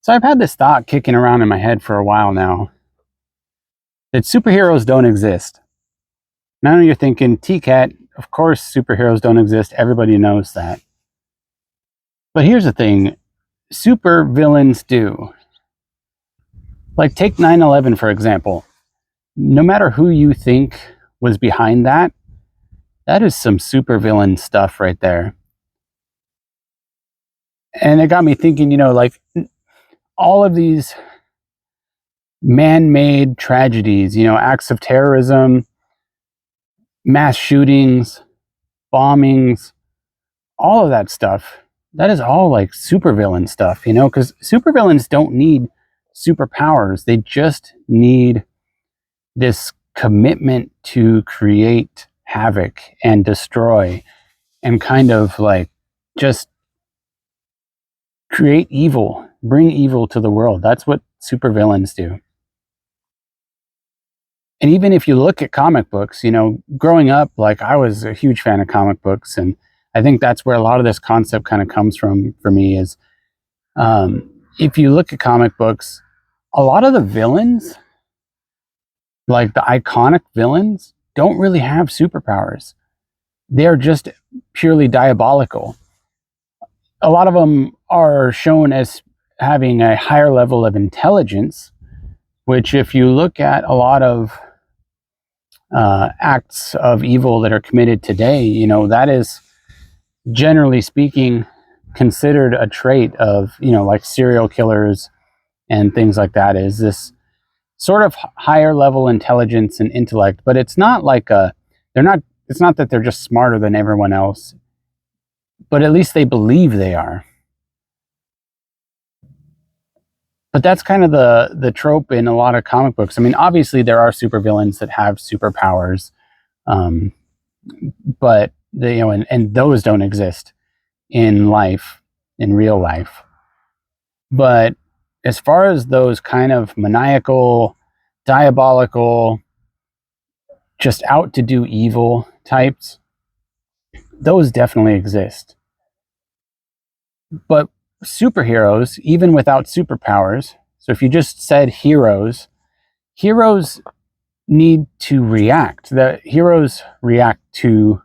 So I've had this thought kicking around in my head for a while now that superheroes don't exist. Now you're thinking, TCAT, of course superheroes don't exist. Everybody knows that. But here's the thing, super villains do. Like take 9/11 for example. No matter who you think was behind that, that is some super villain stuff right there. And it got me thinking, like all of these man-made tragedies, acts of terrorism, mass shootings, bombings, all of that stuff, that is all like supervillain stuff, because supervillains don't need superpowers. They just need this commitment to create havoc and destroy and kind of like just create evil, bring evil to the world. That's what supervillains do. And even if you look at comic books, growing up, like I was a huge fan of comic books, and I think that's where a lot of this concept kind of comes from for me is if you look at comic books, a lot of the villains, like the iconic villains, don't really have superpowers. They're just purely diabolical. A lot of them are shown as having a higher level of intelligence, which if you look at a lot of acts of evil that are committed today, that is generally speaking considered a trait of, like serial killers and things like that, is this sort of higher level intelligence and intellect. But it's not like it's not that they're just smarter than everyone else, but at least they believe they are. But that's kind of the trope in a lot of comic books. I mean, obviously there are supervillains that have superpowers, but they, and those don't exist in life, in real life. But as far as those kind of maniacal, diabolical, just out to do evil types, those definitely exist. But superheroes, even without superpowers, so if you just said heroes need to react. The heroes react to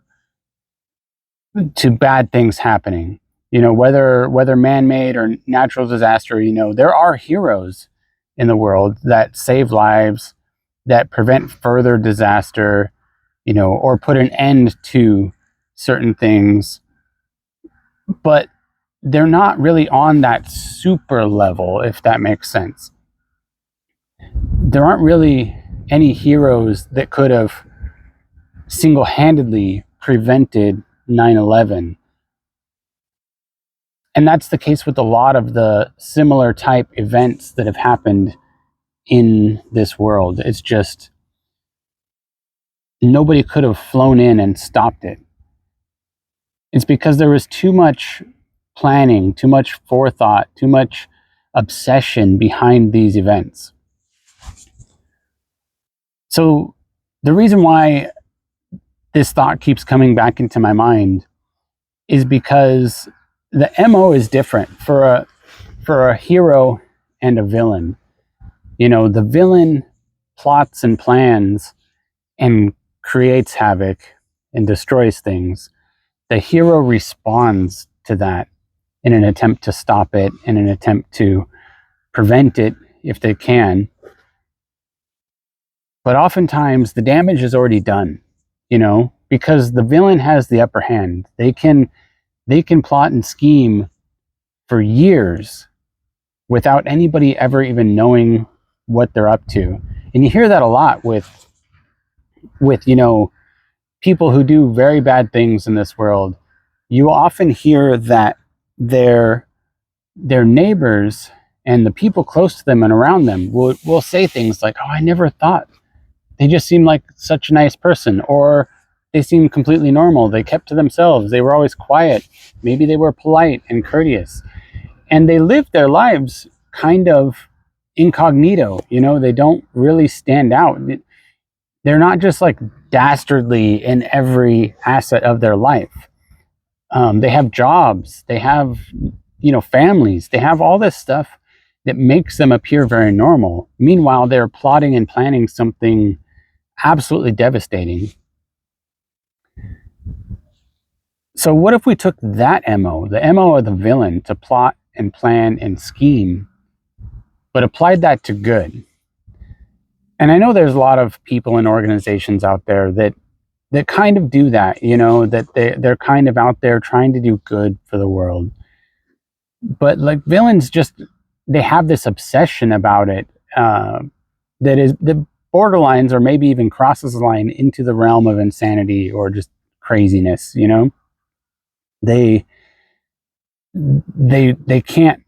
bad things happening, whether man-made or natural disaster. There are heroes in the world that save lives, that prevent further disaster, or put an end to certain things. But they're not really on that super level, if that makes sense. There aren't really any heroes that could have single-handedly prevented 9/11. And that's the case with a lot of the similar type events that have happened in this world. It's just nobody could have flown in and stopped it. It's because there was too much planning, too much forethought, too much obsession behind these events. So the reason why this thought keeps coming back into my mind is because the MO is different for a hero and a villain. The villain plots and plans and creates havoc and destroys things. The hero responds to that in an attempt to stop it, in an attempt to prevent it if they can. But oftentimes the damage is already done, because the villain has the upper hand. They can plot and scheme for years without anybody ever even knowing what they're up to. And you hear that a lot with people who do very bad things in this world. You often hear that their neighbors and the people close to them and around them will say things like, "Oh, I never thought. They just seemed like such a nice person," or "They seemed completely normal. They kept to themselves. They were always quiet. Maybe they were polite and courteous." And they live their lives kind of incognito. They don't really stand out. They're not just like dastardly in every asset of their life. They have jobs. They have, families. They have all this stuff that makes them appear very normal. Meanwhile, they're plotting and planning something absolutely devastating. So what if we took that MO, the MO of the villain, to plot and plan and scheme, but applied that to good? And I know there's a lot of people and organizations out there that kind of do that, you know, that they're kind of out there trying to do good for the world. But like villains, just they have this obsession about it that is the borderlines, or maybe even crosses the line into the realm of insanity or just craziness. You know, they can't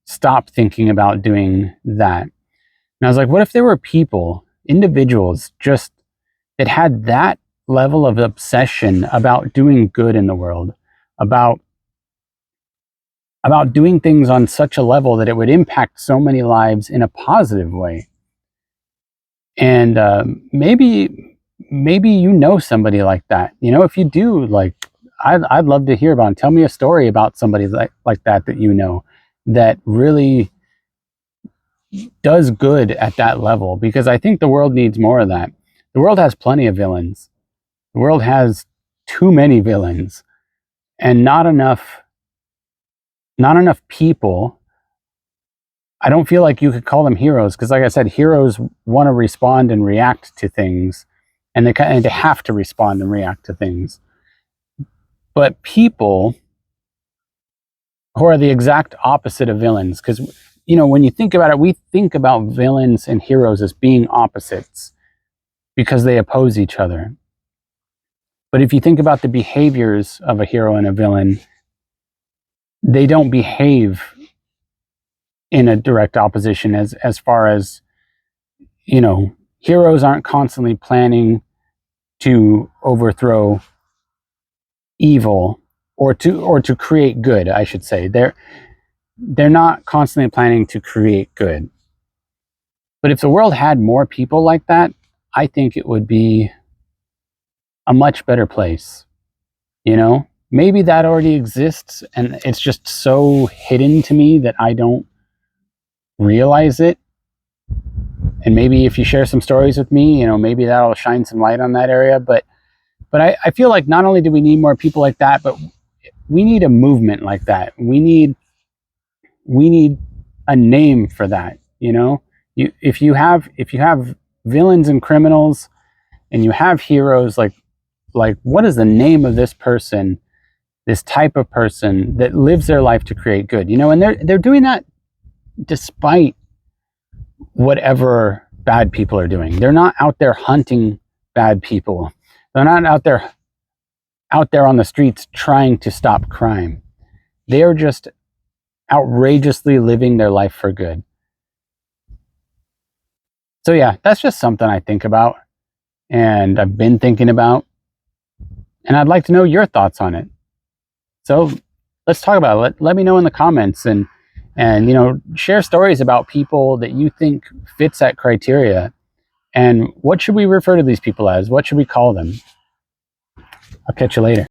stop thinking about doing that. And I was like, what if there were people, individuals, just that had that level of obsession about doing good in the world, about doing things on such a level that it would impact so many lives in a positive way. And maybe you know somebody like that. You know, if you do, like, I'd love to hear about it. Tell me a story about somebody like that you know, that really does good at that level, because I think the world needs more of that. The world has plenty of villains. The world has too many villains, and not enough people. I don't feel like you could call them heroes, because like I said, heroes want to respond and react to things, and they have to respond and react to things. But people who are the exact opposite of villains, because, you know, when you think about it, we think about villains and heroes as being opposites because they oppose each other. But if you think about the behaviors of a hero and a villain, they don't behave in a direct opposition. As far as, you know, heroes aren't constantly planning to overthrow evil, or to create good, I should say. They're not constantly planning to create good. But if the world had more people like that, I think it would be a much better place. You know, maybe that already exists and it's just so hidden to me that I don't realize it. And maybe if you share some stories with me, you know, maybe that'll shine some light on that area. But I feel like not only do we need more people like that, but we need a movement like that. We need a name for that. You know, if you have villains and criminals, and you have heroes, like what is the name of this person, this type of person that lives their life to create good? You know, and they're doing that despite whatever bad people are doing. They're not out there hunting bad people. They're not out there on the streets trying to stop crime. They are just outrageously living their life for good. So yeah, that's just something I think about, and I've been thinking about, and I'd like to know your thoughts on it. So let's talk about it. Let me know in the comments, and you know, share stories about people that you think fits that criteria. And what should we refer to these people as? What should we call them? I'll catch you later.